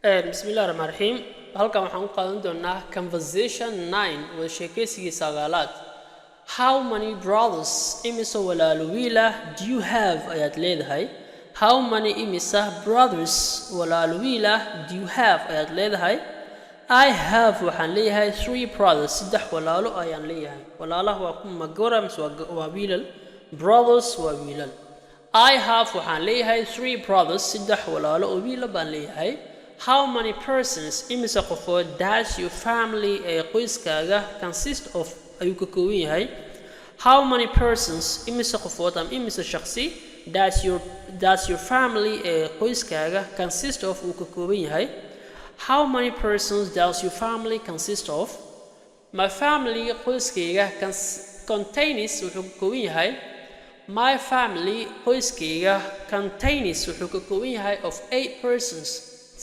بسم الله الرحمن الرحيم halkan waxaan u qaadan doonaa conversation 9 wada sheekaysigii sagaalaad. How many brothers imisa walaalo wiila do you have ayaad leedahay? How many imisa brothers walaalo wiila do you have ayaad leedahay? I have waxaan leeyahay 3 brothers saddex walaalo ayaan leeyahay. walaalaha waa kuma gora mise waa wiilal, brothers waa wiilal. I have waxaan leeyahay 3 brothers saddex walaalo oo wiila baan leeyahay. How many persons imisa qofood does your family qoyskaaga consist of ayuu ka kooban yahay? How many persons imisa qofood ama imisa shakhsi does your family qoyskaaga consist of uu ka kooban yahay? How many persons does your family consist of? My family qoyskayga contains wuxuu ka kooban yahay. My family qoyskayga contains wuxuu ka kooban yahay of 8 persons.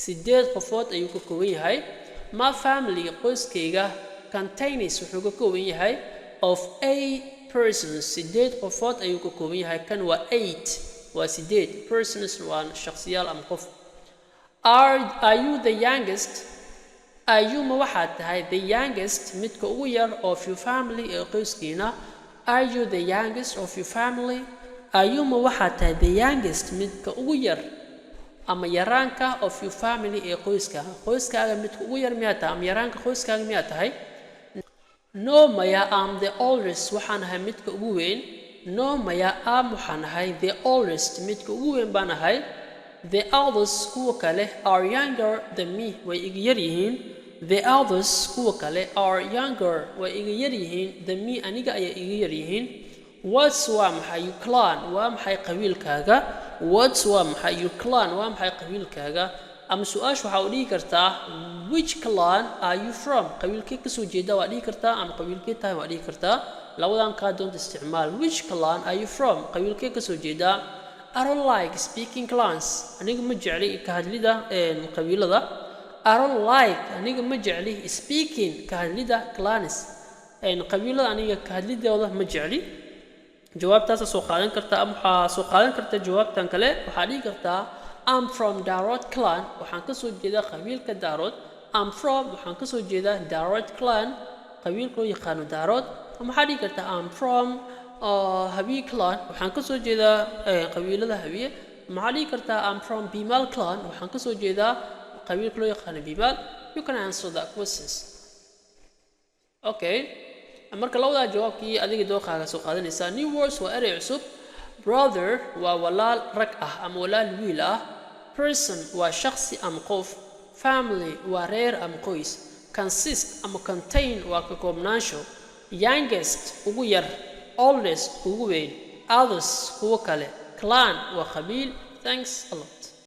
sideed qofood ayuu ka kooban yahay. My family qoyskayga contains wuxuu ka kooban yahay of 8 persons. sideed qofood ayuu ka kooban yahay. kan waa 8 waa sideed, persons waa shakhsiyaal ama qof. Are you the youngest? Are you ma waxaad tahay the youngest midka ugu yar of your family ee qoyskiina? Are you the youngest of your family? Are you ma waxaad tahay the youngest midka ugu yar ama yaraanka of your family ee qoyskaaga midka ugu yar miyaa tahay ama yaraanka qoyskaaga miyaa tahay? No maya am the oldest waxaan ahay midka ugu weyn. No maya am waxaan ahay the oldest midka ugu weyn baan ahay. The others kuwa kale are younger than me way iga yar yihiin. The others kuwa kale are younger way iga yar yihiin than me aniga ayaa iga yar yihiin. What's waa maxay your clan waa maxay qabiilkaaga? What's waa maxay your clan waa maxay qabiilkaaga? ama su'aasha waxa u dhigi kartaa which clan are you from? qabiilkee ka soo jeeda waa dhigi kartaa ama qabiilkee tahay waa dhigi kartaa. labadan ka doonta isticmaal. Which clan are you from? qabiilkee ka soo jeeda. I don't like speaking clans. aniga ma jecli ka hadlida qabiilada. I don't like aniga ma jecli speaking ka hadlida clans. qabiilada aniga ka hadlidooda ma jecli. jawaabtaas soo qaadan kartaa ama waxa soo qaadan kartaa jawaabtan kale waxa dhigi kartaa I'm from Darod clan waxaan ka soo jeedaa qabiilka Darod. I'm from waxaan ka soo jeedaa Darod clan qabiilka loo yaqaan Darod. ama waxa dhigi kartaa I'm from Habiye clan waxaan ka soo jeedaa qabiilada Habiye. waxa dhigi kartaa I'm from Bimal clan waxaan ka soo jeedaa qabiilka loo yaqaan Bimal. You can answer that questions. Okay, marka labada jawaabkii adiga dooqaaga soo qaadanaysa. New words waa eray cusub. Brother waa walaal rag ah ama walaal wiil ah. Person waa shakhsi ama qof. Family waa reer ama qoys. Consist ama contain waa ka koobnaansho. Youngest ugu yar. Oldest ugu weyn. Others kuwa kale. Clan waa qabiil. Thanks a lot.